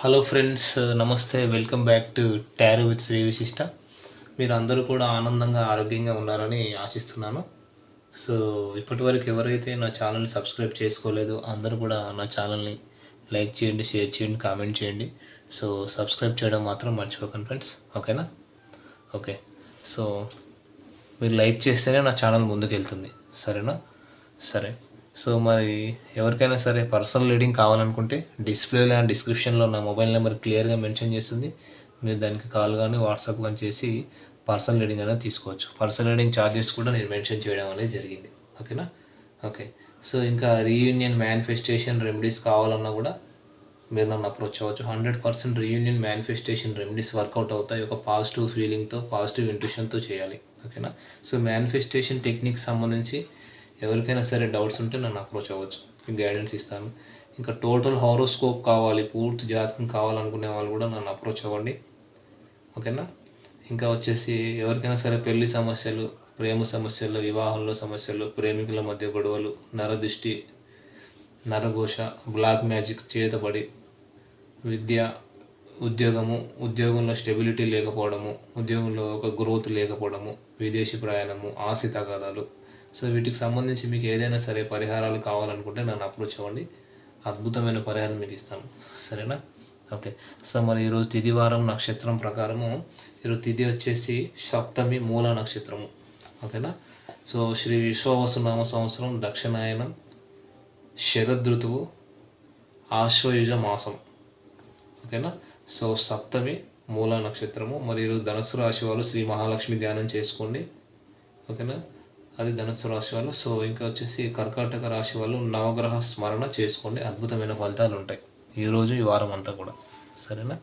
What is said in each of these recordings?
Hello friends, నమస్తే. Welcome back to tarot with Sri Vishishta. మీరు అందరూ కూడా ఆనందంగా ఆరోగ్యంగా ఉన్నారని ఆశిస్తున్నాను. సో ఇప్పటివరకు ఎవరైతే నా ఛానల్ని సబ్స్క్రైబ్ చేసుకోలేదో అందరూ కూడా నా ఛానల్ని లైక్ చేయండి, షేర్ చేయండి, కామెంట్ చేయండి. సో సబ్స్క్రైబ్ చేయడం మాత్రం మర్చిపోకండి ఫ్రెండ్స్, ఓకేనా? ఓకే. సో మీరు లైక్ చేస్తేనే నా ఛానల్ ముందుకు వెళ్తుంది, సరేనా? సరే. సో మరి ఎవరికైనా సరే పర్సనల్ రీడింగ్ కావాలనుకుంటే డిస్ప్లేలో అండ్ డిస్క్రిప్షన్లో నా మొబైల్ నెంబర్ క్లియర్గా మెన్షన్ చేస్తుంది. మీరు దానికి కాల్ కానీ వాట్సాప్ కానీ చేసి పర్సనల్ రీడింగ్ అనేది తీసుకోవచ్చు. పర్సనల్ రీడింగ్ ఛార్జెస్ కూడా నేను మెన్షన్ చేయడం అనేది జరిగింది, ఓకేనా? ఓకే. సో ఇంకా రీయూనియన్ మేనిఫెస్టేషన్ రెమెడీస్ కావాలన్నా కూడా మీరు నన్ను అప్రోచ్ అవ్వచ్చు. 100% రీయూనియన్ మేనిఫెస్టేషన్ రెమెడీస్ వర్కౌట్ అవుతాయి. ఒక పాజిటివ్ ఫీలింగ్తో, పాజిటివ్ ఇంట్యూషన్తో చేయాలి, ఓకేనా? సో మేనిఫెస్టేషన్ టెక్నిక్ సంబంధించి ఎవరికైనా సరే డౌట్స్ ఉంటే నన్ను అప్రోచ్ అవ్వచ్చు, గైడెన్స్ ఇస్తాను. ఇంకా టోటల్ హారోస్కోప్ కావాలి, పూర్తి జాతకం కావాలనుకునే వాళ్ళు కూడా నన్ను అప్రోచ్ అవ్వండి, ఓకేనా? ఇంకా వచ్చేసి ఎవరికైనా సరే పెళ్లి సమస్యలు, ప్రేమ సమస్యలు, వివాహంలో సమస్యలు, ప్రేమికుల మధ్య గొడవలు, నరదృష్టి, నరఘోష, బ్లాక్ మ్యాజిక్, చేతబడి, విద్య, ఉద్యోగంలో స్టెబిలిటీ లేకపోవడము, ఉద్యోగంలో ఒక గ్రోత్ లేకపోవడము, విదేశీ ప్రయాణము, ఆస్తి తగాదాలు. సో వీటికి సంబంధించి మీకు ఏదైనా సరే పరిహారాలు కావాలనుకుంటే నన్ను అప్రోచ్ అవ్వండి. అద్భుతమైన పరిహారం మీకు ఇస్తాను, సరేనా? ఓకే. సో మరి ఈరోజు తిథివారం నక్షత్రం ప్రకారము ఈరోజు తిథి వచ్చేసి సప్తమి మూల నక్షత్రము, ఓకేనా? సో శ్రీ విశ్వవసునామ సంవత్సరం దక్షిణాయనం, శరదృతువు, ఆశ్వయుజ మాసం, ఓకేనా? సో సప్తమి మూల నక్షత్రము. మరి ఈరోజు ధనుసు రాశి వాళ్ళు శ్రీ మహాలక్ష్మి ధ్యానం చేసుకోండి, ఓకేనా? అది ధనుసు రాశి వాళ్ళు. సో ఇంకా వచ్చేసి కర్కాటక రాశి వాళ్ళు నవగ్రహ స్మరణ చేసుకోండి, అద్భుతమైన ఫలితాలు ఉంటాయి ఈరోజు, ఈ వారం అంతా కూడా, సరేనా?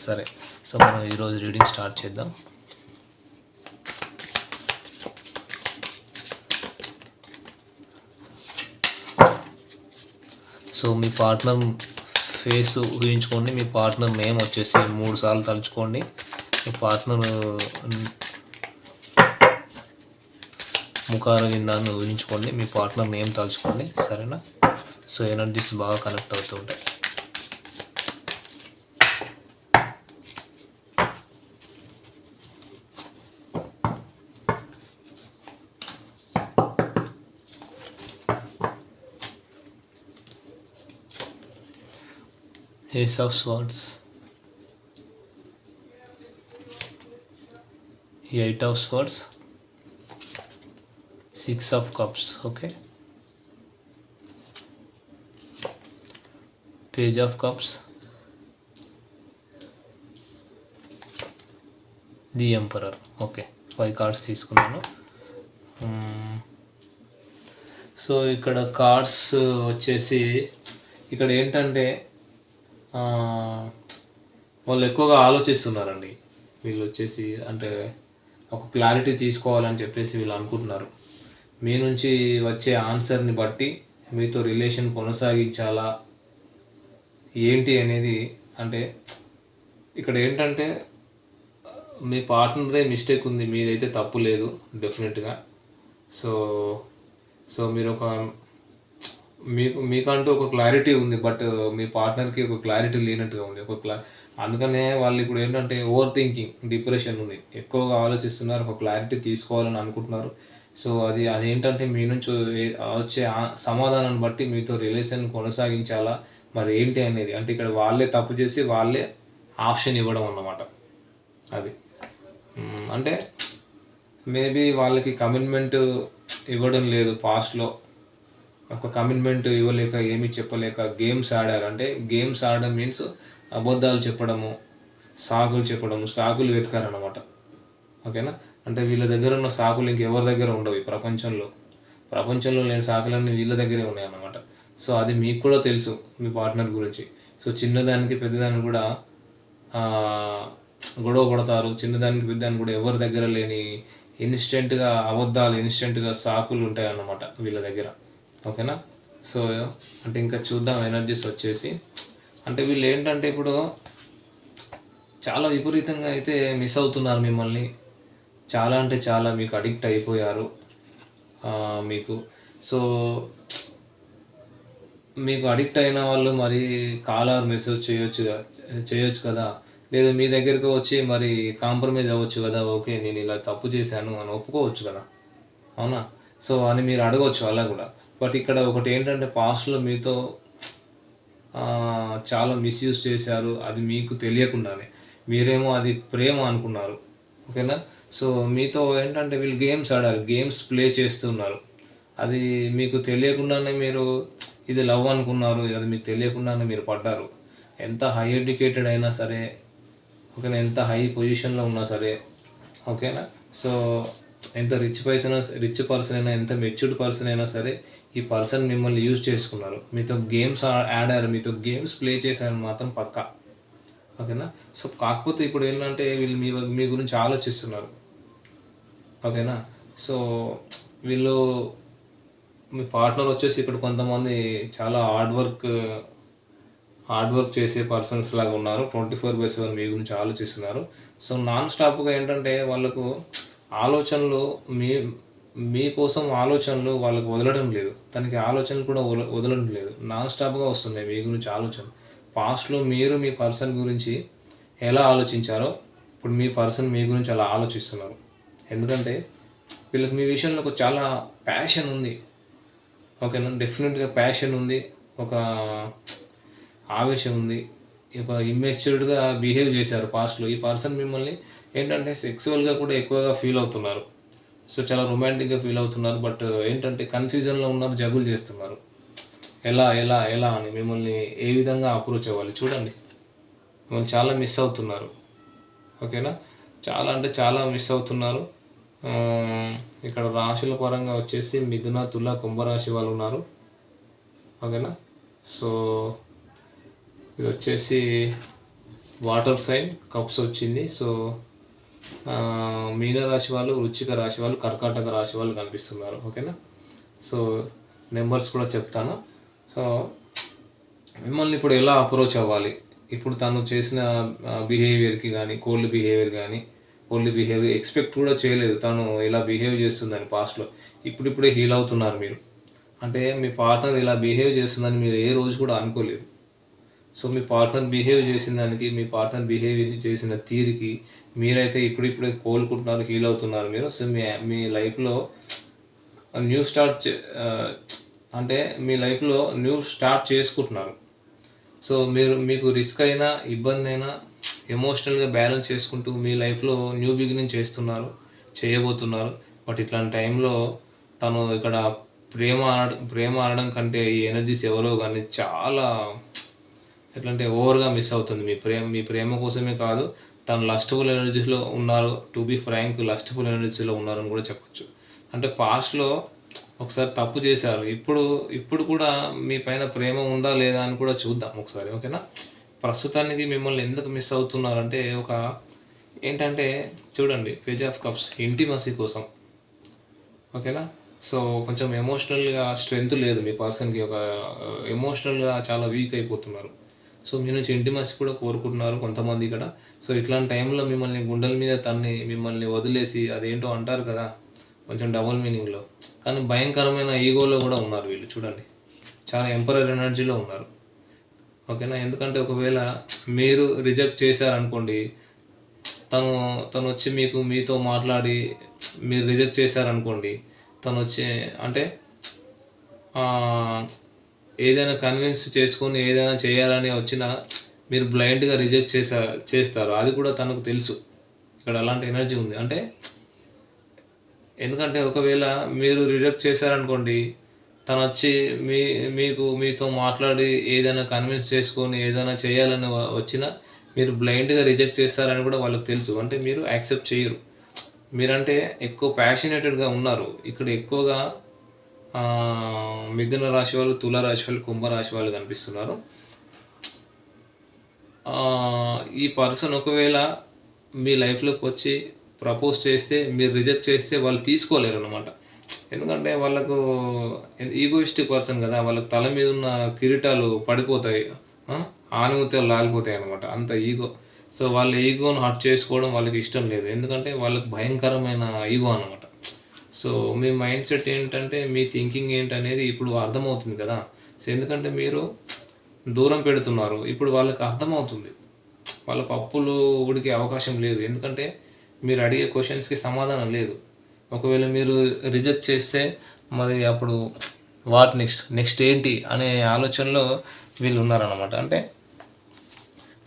సరే. సో మనం ఈరోజు రీడింగ్ స్టార్ట్ చేద్దాం. సో మీ పార్ట్నర్ ఫేస్ ఊహించుకోండి. మీ పార్ట్నర్ నేమ్ వచ్చేసి 3 సార్లు తలుచుకోండి. మీ పార్ట్నర్ ముఖార విందాన్ని ఊహించుకోండి. మీ పార్ట్నర్ నేమ్ తలుచుకోండి, సరేనా? సో ఎనర్జీస్ బాగా కనెక్ట్ అవుతూ ఉంటాయి. Ace of Swords, 8 of Swords, 6 of Cups, okay? Page of Cups, the Emperor, okay? 5 cards తీసుకున్నాను. సో ఇక్కడ కార్డ్స్ వచ్చేసి ఇక్కడ ఏంటంటే వాళ్ళు ఎక్కువగా ఆలోచిస్తున్నారండి. వీళ్ళు వచ్చేసి అంటే ఒక క్లారిటీ తీసుకోవాలని చెప్పేసి వీళ్ళు అనుకుంటున్నారు. మీ నుంచి వచ్చే ఆన్సర్ని బట్టి మీతో రిలేషన్ కొనసాగించాలా ఏంటి అనేది. అంటే ఇక్కడ ఏంటంటే మీ పార్ట్నర్దే మిస్టేక్ ఉంది, మీదైతే తప్పు లేదు డెఫినెట్గా. సో మీరు ఒక మీకంటూ ఒక క్లారిటీ ఉంది, బట్ మీ పార్ట్నర్కి ఒక క్లారిటీ లేనట్టుగా ఉంది. అందుకనే వాళ్ళు ఇప్పుడు ఏంటంటే ఓవర్ థింకింగ్, డిప్రెషన్ ఉంది, ఎక్కువగా ఆలోచిస్తున్నారు, ఒక క్లారిటీ తీసుకోవాలని అనుకుంటున్నారు. సో అదేంటంటే మీ నుంచి వచ్చే సమాధానాన్ని బట్టి మీతో రిలేషన్ కొనసాగించాలా మరి ఏంటి అనేది. అంటే ఇక్కడ వాళ్ళే తప్పు చేసి వాళ్ళే ఆప్షన్ ఇవ్వడం అన్నమాట. అది అంటే మేబీ వాళ్ళకి కమిట్మెంట్ ఇవ్వడం లేదు, పాస్ట్లో ఒక కమిట్మెంట్ ఇవ్వలేక, ఏమీ చెప్పలేక గేమ్స్ ఆడారు. అంటే గేమ్స్ ఆడడం మీన్స్ అబద్ధాలు చెప్పడము, సాకులు వెతకారన్నమాట, ఓకేనా? అంటే వీళ్ళ దగ్గర ఉన్న సాకులు ఇంకెవరి దగ్గర ఉండవు ఈ ప్రపంచంలో లేని సాకులన్నీ వీళ్ళ దగ్గరే ఉన్నాయన్నమాట. సో అది మీకు కూడా తెలుసు మీ పార్ట్నర్ గురించి. సో చిన్నదానికి పెద్దదానికి కూడా గొడవ పడతారు, చిన్నదానికి పెద్దదానికి కూడా ఎవరి దగ్గర లేని ఇన్స్టెంట్గా అబద్ధాలు, ఇన్స్టెంట్గా సాకులు ఉంటాయి అన్నమాట వీళ్ళ దగ్గర, ఓకేనా? సో అంటే ఇంకా చూద్దాం ఎనర్జీస్ వచ్చేసి. అంటే వీళ్ళు ఏంటంటే ఇప్పుడు చాలా విపరీతంగా అయితే మిస్ అవుతున్నారు మిమ్మల్ని, చాలా అంటే చాలా మీకు అడిక్ట్ అయిపోయారు మీకు. సో మీకు అడిక్ట్ అయిన వాళ్ళు మరి కాల్ ఆర్ మెసేజ్ చేయొచ్చు కదా. లేదా మీ దగ్గరికి వచ్చి మరి కాంప్రమైజ్ అవ్వచ్చు కదా. ఓకే, నేను ఇలా తప్పు చేశాను అని ఒప్పుకోవచ్చు కదా, అవునా? సో అని మీరు అడగవచ్చు అలా కూడా. బట్ ఇక్కడ ఒకటి ఏంటంటే పాస్ట్లో మీతో చాలా మిస్యూజ్ చేశారు, అది మీకు తెలియకుండానే. మీరేమో అది ప్రేమ అనుకున్నారు, ఓకేనా? సో మీతో ఏంటంటే వీళ్ళు గేమ్స్ ఆడారు, గేమ్స్ ప్లే చేస్తున్నారు. అది మీకు తెలియకుండానే మీరు ఇది లవ్ అనుకున్నారు, అది మీకు తెలియకుండానే మీరు పడ్డారు. ఎంత హై ఎడ్యుకేటెడ్ అయినా సరే, ఓకేనా, ఎంత హై పొజిషన్లో ఉన్నా సరే, ఓకేనా, సో ఎంత రిచ్ పర్సన్ అయినా, ఎంత మెచ్యూర్డ్ పర్సన్ అయినా సరే, ఈ పర్సన్ మిమ్మల్ని యూజ్ చేసుకున్నారు, మీతో గేమ్స్ ఆడారు, మీతో గేమ్స్ ప్లే చేశారు మాత్రం పక్కా, ఓకేనా? సో కాకపోతే ఇప్పుడు ఏంటంటే వీళ్ళు మీ గురించి ఆలోచిస్తున్నారు, ఓకేనా? సో వీళ్ళు మీ పార్ట్నర్ వచ్చేసి ఇప్పుడు కొంతమంది చాలా హార్డ్ వర్క్ చేసే పర్సన్స్ లాగా ఉన్నారు, 24/7 మీ గురించి ఆలోచిస్తున్నారు. సో నాన్ స్టాప్గా ఏంటంటే వాళ్ళకు ఆలోచనలు మీకోసం ఆలోచనలు వాళ్ళకు వదలడం లేదు, తనకి ఆలోచనలు కూడా వదలడం లేదు, నాన్ స్టాప్గా వస్తున్నాయి మీ గురించి ఆలోచన. పాస్ట్లో మీరు మీ పర్సన్ గురించి ఎలా ఆలోచించారో ఇప్పుడు మీ పర్సన్ మీ గురించి అలా ఆలోచిస్తున్నారు. ఎందుకంటే వీళ్ళకి మీ విషయంలో చాలా ప్యాషన్ ఉంది, ఓకేనా? డెఫినెట్గా ప్యాషన్ ఉంది, ఒక ఆవేశం ఉంది, ఒక ఇమ్మెచ్యూర్డ్గా బిహేవ్ చేశారు పాస్ట్లో. ఈ పర్సన్ మిమ్మల్ని ఏంటంటే సెక్సువల్గా కూడా ఎక్కువగా ఫీల్ అవుతున్నారు, సో చాలా రొమాంటిక్గా ఫీల్ అవుతున్నారు. బట్ ఏంటంటే కన్ఫ్యూజన్లో ఉన్నారు, జగులు చేస్తున్నారు, ఎలా ఎలా ఎలా అని మిమ్మల్ని ఏ విధంగా అప్రోచ్ అవ్వాలి. చూడండి, మిమ్మల్ని చాలా మిస్ అవుతున్నారు, ఓకేనా? చాలా అంటే చాలా మిస్ అవుతున్నారు. ఇక్కడ రాశుల పరంగా వచ్చేసి మిథున, తుల, కుంభరాశి వాళ్ళు ఉన్నారు, ఓకేనా? సో ఇది వచ్చేసి వాటర్ సైన్ కప్స్ వచ్చింది. సో మీనరాశి వాళ్ళు, వృశ్చిక రాశి వాళ్ళు, కర్కాటక రాశి వాళ్ళు కనిపిస్తున్నారు, ఓకేనా? సో నెంబర్స్ కూడా చెప్తాను. సో మిమ్మల్ని ఇప్పుడు ఎలా అప్రోచ్ అవ్వాలి, ఇప్పుడు తను చేసిన బిహేవియర్కి కానీ, కోల్డ్ బిహేవియర్ ఎక్స్పెక్ట్ కూడా చేయలేదు తను ఇలా బిహేవ్ చేస్తుందని పాస్ట్లో. ఇప్పుడిప్పుడే హీల్ అవుతున్నారు మీరు, అంటే మీ పార్ట్నర్ ఇలా బిహేవ్ చేస్తుందని మీరు ఏ రోజు కూడా అనుకోలేదు. సో మీ పార్ట్నర్ బిహేవ్ చేసిన దానికి, మీ పార్ట్నర్ బిహేవ్ చేసిన తీరికి మీరైతే ఇప్పుడిప్పుడే కోలుకుంటున్నారు, హీల్ అవుతున్నారు మీరు. సో మీ లైఫ్లో మీ లైఫ్లో న్యూ స్టార్ట్ చేసుకుంటున్నారు. సో మీకు రిస్క్ అయినా, ఇబ్బంది అయినా ఎమోషనల్గా బ్యాలెన్స్ చేసుకుంటూ మీ లైఫ్లో న్యూ బిగినింగ్ చేయబోతున్నారు. బట్ ఇట్లాంటి టైంలో తను ఇక్కడ ప్రేమ అనడం కంటే ఈ ఎనర్జీస్ ఎవరో కానీ చాలా ఎట్లంటే ఓవర్గా మిస్ అవుతుంది. మీ ప్రేమ కోసమే కాదు, తను లస్ట్ఫుల్ ఎనర్జీస్లో ఉన్నారు. టు బీ ఫ్రాంక్, లస్ట్ఫుల్ ఎనర్జీస్లో ఉన్నారని కూడా చెప్పచ్చు. అంటే పాస్ట్లో ఒకసారి తప్పు చేశారు, ఇప్పుడు కూడా మీ పైన ప్రేమ ఉందా లేదా అని కూడా చూద్దాం ఒకసారి, ఓకేనా? ప్రస్తుతానికి మిమ్మల్ని ఎందుకు మిస్ అవుతున్నారంటే ఏంటంటే చూడండి, పేజ్ ఆఫ్ కప్స్ ఇంటిమసీ కోసం, ఓకేనా? సో కొంచెం ఎమోషనల్గా స్ట్రెంగ్త్ లేదు మీ పర్సన్కి, ఒక ఎమోషనల్గా చాలా వీక్ అయిపోతున్నారు. సో మీ నుంచి ఇంటిమసీ కూడా కోరుకుంటున్నారు కొంతమంది ఇక్కడ. సో ఇట్లాంటి టైంలో మిమ్మల్ని గుండెల మీద మిమ్మల్ని వదిలేసి, అదేంటో అంటారు కదా కొంచెం డబుల్ మీనింగ్లో, కానీ భయంకరమైన ఈగోలో కూడా ఉన్నారు వీళ్ళు. చూడండి, చాలా ఎంపరర్ ఎనర్జీలో ఉన్నారు, ఓకేనా? ఎందుకంటే ఒకవేళ మీరు రిజెక్ట్ చేశారనుకోండి, తను వచ్చి మీతో మాట్లాడి మీరు రిజెక్ట్ చేశారనుకోండి, తను వచ్చి అంటే ఏదైనా కన్విన్స్ చేసుకొని ఏదైనా చేయాలని వచ్చినా మీరు బ్లైండ్గా రిజెక్ట్ చేస్తారు. అది కూడా తనకు తెలుసు, ఇక్కడ అలాంటి ఎనర్జీ ఉంది. అంటే ఎందుకంటే ఒకవేళ మీరు రిజెక్ట్ చేశారనుకోండి, తను వచ్చి మీతో మాట్లాడి ఏదైనా కన్విన్స్ చేసుకొని ఏదైనా చేయాలని వచ్చినా మీరు బ్లైండ్గా రిజెక్ట్ చేస్తారని కూడా వాళ్ళకి తెలుసు. అంటే మీరు యాక్సెప్ట్ చేయరు, మీరంటే ఎక్కువ ప్యాషనేటెడ్గా ఉన్నారు. ఇక్కడ ఎక్కువగా మిథున రాశి వాళ్ళు, తుల రాశి వాళ్ళు, కుంభరాశి వాళ్ళు కనిపిస్తున్నారు. ఈ పర్సన్ ఒకవేళ మీ లైఫ్లోకి వచ్చి ప్రపోజ్ చేస్తే, మీరు రిజెక్ట్ చేస్తే వాళ్ళు తీసుకోలేరు అన్నమాట. ఎందుకంటే వాళ్ళకు ఈగోయిస్టిక్ పర్సన్ కదా, వాళ్ళకి తల మీద ఉన్న కిరీటాలు పడిపోతాయి, ఆనిముత్యాలు లాలిపోతాయి అనమాట, అంత ఈగో. సో వాళ్ళ ఈగోను హర్ట్ చేసుకోవడం వాళ్ళకి ఇష్టం లేదు, ఎందుకంటే వాళ్ళకి భయంకరమైన ఈగో అనమాట. సో మీ మైండ్ సెట్ ఏంటంటే మీ థింకింగ్ ఏంటనేది ఇప్పుడు అర్థమవుతుంది కదా. సో ఎందుకంటే మీరు దూరం పెడుతున్నారు, ఇప్పుడు వాళ్ళకి అర్థమవుతుంది. వాళ్ళ పప్పులు ఉడికే అవకాశం లేదు, ఎందుకంటే మీరు అడిగే క్వశ్చన్స్కి సమాధానం లేదు. ఒకవేళ మీరు రిజెక్ట్ చేస్తే మరి అప్పుడు వాట్ నెక్స్ట్ ఏంటి అనే ఆలోచనలో వీళ్ళు ఉన్నారన్నమాట. అంటే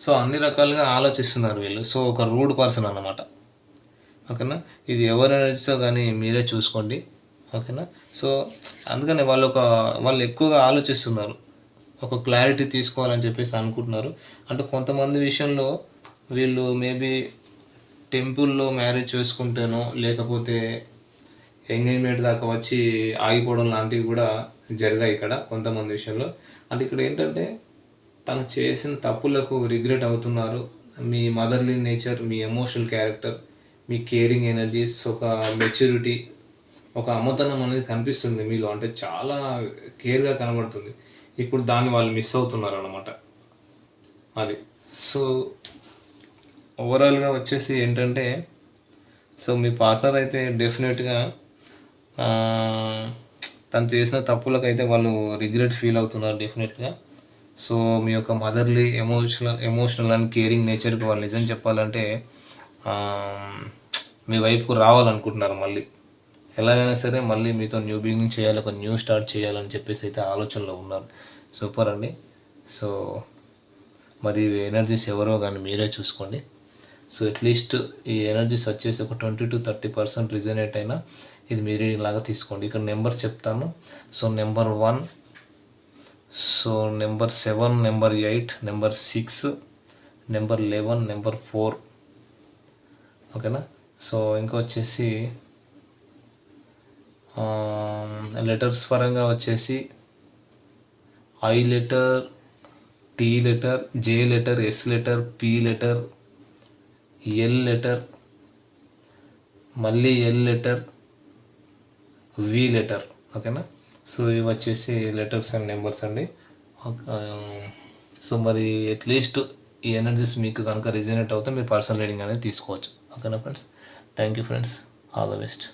సో అన్ని రకాలుగా ఆలోచిస్తున్నారు వీళ్ళు. సో ఒక రూడ్ పర్సన్ అన్నమాట. ఓకేనా, ఇది ఎవరు నడిచో కానీ మీరే చూసుకోండి. ఓకేనా, సో అందుకని వాళ్ళు ఎక్కువగా ఆలోచిస్తున్నారు, ఒక క్లారిటీ తీసుకోవాలని చెప్పేసి అనుకుంటున్నారు. అంటే కొంతమంది విషయంలో వీళ్ళు మేబీ టెంపుల్లో మ్యారేజ్ చేసుకుంటేనో లేకపోతే ఎంగేజ్మెంట్ దాకా వచ్చి ఆగిపోవడం లాంటివి కూడా జరిగాయి ఇక్కడ కొంతమంది విషయంలో. అంటే ఇక్కడ ఏంటంటే తను చేసిన తప్పులకు రిగ్రెట్ అవుతున్నారు. మీ మదర్లీ నేచర్, మీ ఎమోషనల్ క్యారెక్టర్, మీ కేరింగ్ ఎనర్జీస్, ఒక మెచ్యూరిటీ, ఒక అమ్మతనం అనేది కనిపిస్తుంది మీలో. అంటే చాలా కేర్గా కనబడుతుంది. ఇప్పుడు దాన్ని వాళ్ళు మిస్ అవుతున్నారు అన్నమాట. అది సో ఓవరాల్గా వచ్చేసి ఏంటంటే, సో మీ పార్ట్నర్ అయితే డెఫినెట్గా తను చేసిన తప్పులకైతే వాళ్ళు రిగ్రెట్ ఫీల్ అవుతున్నారు డెఫినెట్గా. సో మీ యొక్క మదర్లీ ఎమోషనల్ అండ్ కేరింగ్ నేచర్కి వాళ్ళు నిజం చెప్పాలంటే మీ వైపుకు రావాలనుకుంటున్నారు. మళ్ళీ ఎలాగైనా సరే మళ్ళీ మీతో న్యూ బిగినింగ్ చేయాలి, ఒక న్యూ స్టార్ట్ చేయాలని చెప్పేసి అయితే ఆలోచనలో ఉన్నారు. సూపర్ అండి. సో మరి ఎనర్జీస్ ఎవరో కానీ మీరే చూసుకోండి. సో అట్లీస్ట్ ఈ ఎనర్జీస్ వచ్చేసి ఒక 20-30% రిజనేట్ అయినా ఇది మీరు ఇలాగా తీసుకోండి. ఇక్కడ నెంబర్స్ చెప్తాను. So number 1, so number 7, number 8, number 6, number 11, number 4. ఓకేనా, సో ఇంకా వచ్చేసి లెటర్స్ పరంగా వచ్చేసి I letter, T letter, J letter, S letter, P letter, L letter, మళ్ళీ ఎల్ లెటర్, వి లెటర్. ఓకేనా, సో ఇవి వచ్చేసి లెటర్స్ అండ్ నెంబర్స్ అండి. సో మరి అట్లీస్ట్ ఈ ఎనర్జీస్ మీకు కనుక రిజనేట్ అవుతే మీరు పర్సనల్ రీడింగ్ అనేది తీసుకోవచ్చు. ఓకేనా friends, thank you friends, all the best.